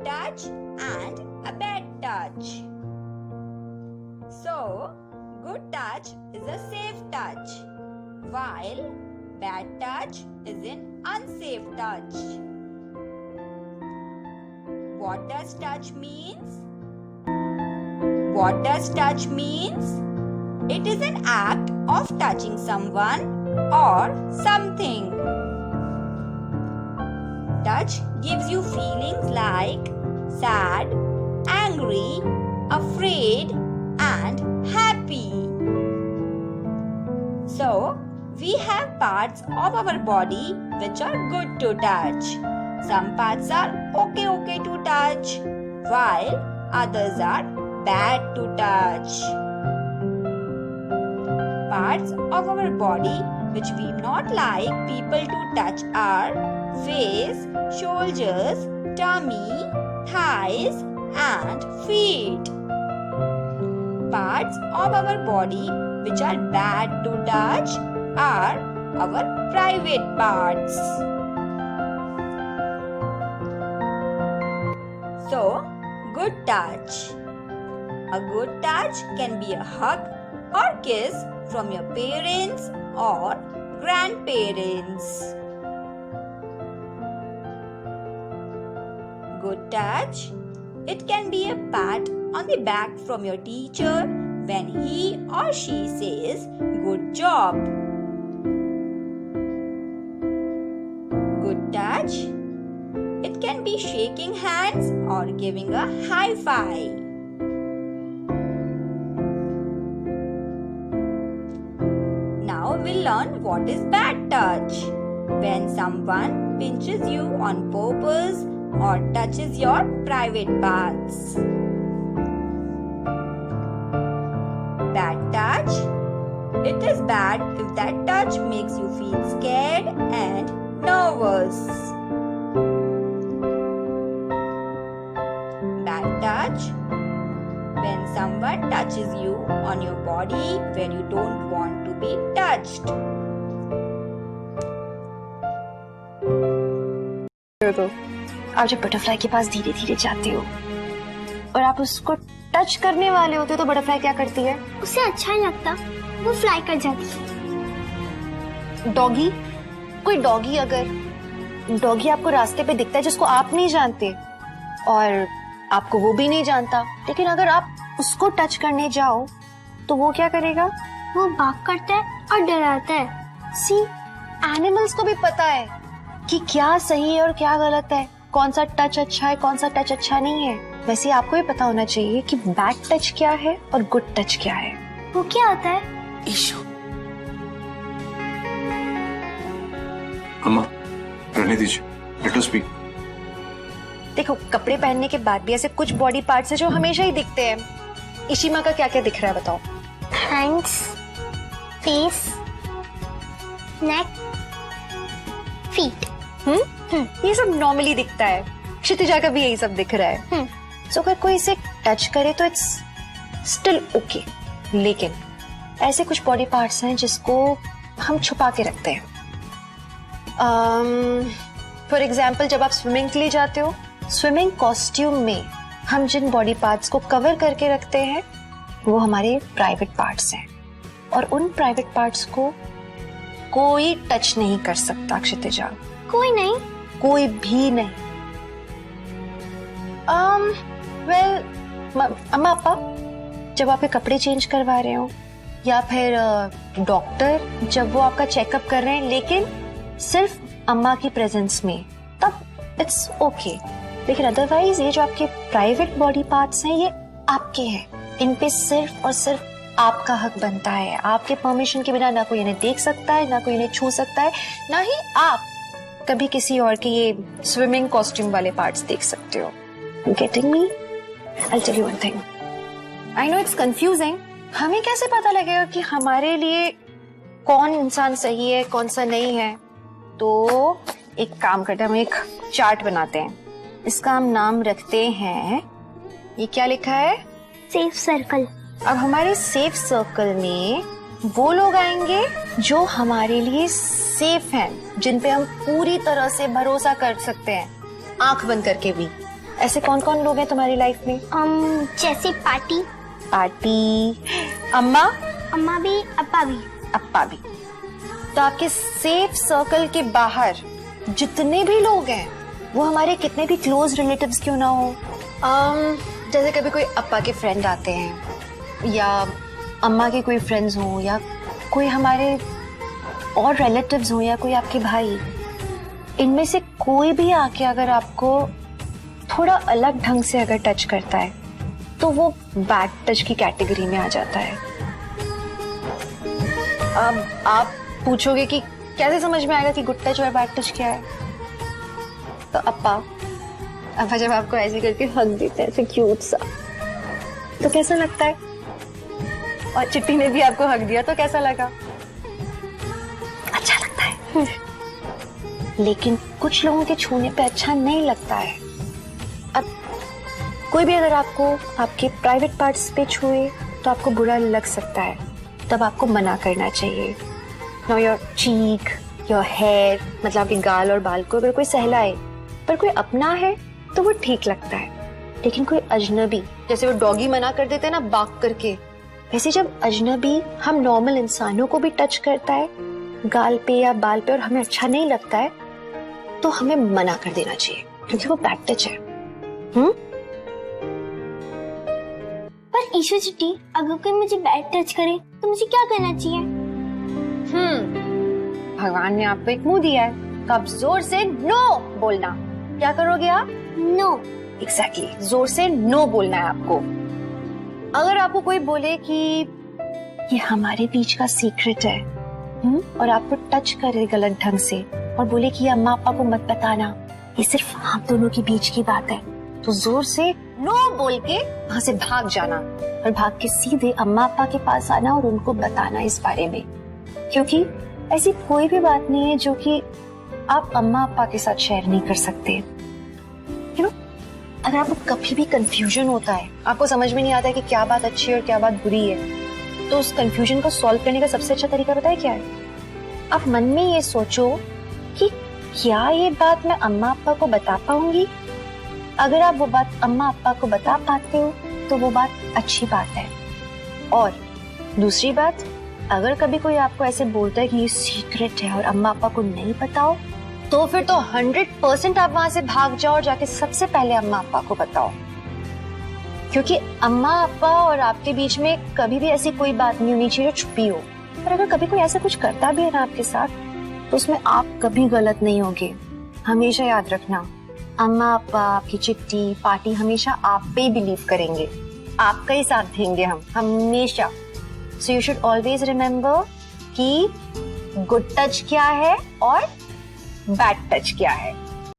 touch and a bad touch. So, good touch is a safe touch, while bad touch is an unsafe touch. What does touch means? What does touch means? It is an act of touching someone or something. Touch gives you feelings like sad, angry, afraid, and happy. So, we have parts of our body which are good to touch. Some parts are okay to touch, while others are bad to touch. Parts of our body which we not like people to touch are face, shoulders, tummy, thighs, and feet. Parts of our body which are bad to touch are our private parts. So, good touch. A good touch can be a hug or kiss from your parents or grandparents. Good touch. It can be a pat on the back from your teacher when he or she says, "Good job." Good touch. It can be shaking hands or giving a high five. Now we'll learn what is bad touch. When someone pinches you on purpose or touches your private parts. Bad touch. It is bad if that touch makes you feel scared and nervous. Bad touch. When someone touches you on your body when you don't want to be touched. आप जब butterfly के पास धीरे धीरे जाते हो और आप उसको टच करने वाले होते हो तो बटरफ्लाई क्या करती है? उसे अच्छा नहीं लगता, वो फ्लाई कर जाती है। डॉगी, कोई डॉगी आपको रास्ते पे दिखता है जिसको आप नहीं जानते और आपको वो भी नहीं जानता, लेकिन अगर आप उसको टच करने जाओ तो वो क्या करेगा? वो भाग करता है और डराता है। सी, एनिमल्स को भी पता है कि क्या सही है और क्या गलत है, कौन सा टच अच्छा है, कौन सा टच अच्छा नहीं है। वैसे आपको भी पता होना चाहिए कि बैड टच क्या है और गुड टच क्या है। वो क्या होता है? ईशु, अम्मा रहने दीजिए, लेट अस स्पीक। देखो, कपड़े पहनने के बाद भी ऐसे कुछ बॉडी पार्ट्स हैं जो हमेशा ही दिखते हैं। इशिमा का क्या क्या दिख रहा है बताओ? हैंड्स, फेस, नेक, फीट। ये सब नॉर्मली दिखता है। क्षितिजा का भी यही सब दिख रहा है। सो अगर कोई इसे टच करे तो इट्स स्टिल ओके, लेकिन ऐसे कुछ बॉडी पार्ट्स हैं जिसको हम छुपा के रखते हैं। फॉर एग्जाम्पल, जब आप स्विमिंग के लिए जाते हो, स्विमिंग कॉस्ट्यूम में हम जिन बॉडी पार्ट्स को कवर करके रखते हैं वो हमारे प्राइवेट पार्ट्स हैं, और उन प्राइवेट पार्ट्स को कोई टच नहीं कर सकता। क्षितिजा, कोई नहीं? कोई भी नहीं। अम्मा पापा जब आपके कपड़े चेंज करवा रहे हो, या फिर डॉक्टर जब वो आपका चेकअप कर रहे हैं लेकिन सिर्फ अम्मा की प्रेजेंस में, तब इट्स ओके। लेकिन अदरवाइज ये जो आपके प्राइवेट बॉडी पार्ट्स हैं ये आपके हैं, इन पे सिर्फ और सिर्फ आपका हक बनता है। आपके परमिशन के बिना ना कोई इन्हें देख सकता है, ना कोई इन्हें छू सकता है, ना ही आप कभी किसी और के ये स्विमिंग कॉस्ट्यूम वाले पार्ट्स देख सकते हो। Getting me? I'll tell you one thing. I know it's confusing. हमें कैसे पता लगेगा कि हमारे लिए कौन इंसान सही है, कौन सा नहीं है? तो एक काम करते हैं, हम एक चार्ट बनाते हैं। इसका हम नाम रखते हैं, ये क्या लिखा है? Safe circle. अब हमारे सेफ सर्कल में वो लोग आएंगे जो हमारे लिए सेफ हैं, जिन पे हम पूरी तरह से भरोसा कर सकते हैं, आंख बंद करके भी। ऐसे कौन कौन लोग हैं तुम्हारी लाइफ में? जैसे पार्टी, अम्मा, अम्मा भी, अप्पा भी। अप्पा भी। तो आपके सेफ सर्कल के बाहर जितने भी लोग हैं वो हमारे कितने भी क्लोज रिलेटिव्स क्यों ना हो, जैसे कभी कोई अप्पा के फ्रेंड आते हैं या अम्मा के कोई फ्रेंड्स हों या कोई हमारे और रिलेटिव्स हों या कोई आपके भाई, इनमें से कोई भी आके अगर आपको थोड़ा अलग ढंग से अगर टच करता है तो वो बैड टच की कैटेगरी में आ जाता है। अब आप पूछोगे कि कैसे समझ में आएगा कि गुड टच और बैड टच क्या है? तो अप्पा जब आपको ऐसे करके हग देते हैं ऐसे क्यूट सा, तो कैसा लगता है? और चिट्टी ने भी आपको हग दिया तो कैसा लगा? अच्छा लगता है। लेकिन कुछ लोगों के छूने पे अच्छा नहीं लगता है। अब कोई भी अगर आपको आपके प्राइवेट पार्ट्स पे छुए तो आपको बुरा लग सकता है, तब आपको मना करना चाहिए। Now your cheek, your hair, मतलब आपके गाल और बाल को अगर कोई सहलाए पर कोई अपना है तो वो ठीक लगता है, लेकिन कोई अजनबी, जैसे वो डॉगी मना कर देते हैं ना बाक करके, वैसे जब अजनबी हम नॉर्मल इंसानों को भी टच करता है गाल पे या बाल पे और हमें अच्छा नहीं लगता है तो हमें मना कर देना चाहिए, क्योंकि वो बैड टच है। पर ईशू चिट्टी, अगर कोई मुझे बैड टच करे तो मुझे क्या करना चाहिए? भगवान ने आपको एक मुंह दिया है तो आप जोर से नो बोलना। क्या करोगे आप? नो। एग्जैक्टली, जोर से नो बोलना है आपको। अगर आपको कोई बोले कि ये हमारे बीच का सीक्रेट है और आपको टच करे गलत ढंग से और बोले कि ये अम्मा पापा को मत बताना, ये सिर्फ हम दोनों के बीच की बात है, तो जोर से नो बोल के वहां से भाग जाना और भाग के सीधे अम्मा पापा के पास आना और उनको बताना इस बारे में, क्योंकि ऐसी कोई भी बात नहीं है जो कि आप अम्मा पापा के साथ शेयर नहीं कर सकते। यू नो, अगर आपको कभी भी कंफ्यूजन होता है, आपको समझ में नहीं आता है कि क्या बात अच्छी है और क्या बात बुरी है, तो उस कंफ्यूजन को सॉल्व करने का सबसे अच्छा तरीका पता है क्या है? आप मन में ये सोचो कि क्या ये बात मैं अम्मा पापा को बता पाऊंगी? अगर आप वो बात अम्मा पापा को बता पाते हो तो वो बात अच्छी बात है। और दूसरी बात, अगर कभी कोई आपको ऐसे बोलता है कि ये सीक्रेट है और अम्मा पापा को नहीं बताओ, तो फिर तो 100% आप वहां से भाग जाओ और जाके सबसे पहले अम्मा पापा को बताओ, क्योंकि अम्मा पापा और आपके बीच में कभी भी ऐसी कोई बात नहीं होनी चाहिए जो छुपी हो। और अगर कभी कोई ऐसा कुछ करता भी है ना आपके साथ, तो उसमें आप कभी गलत नहीं होगे। हमेशा याद रखना, अम्मा पापा, आपकी चिट्टी, पार्टी हमेशा आप पे ही बिलीव करेंगे, आपका ही साथ देंगे हम हमेशा। So you should always remember कि गुड टच क्या है और बैड टच क्या है।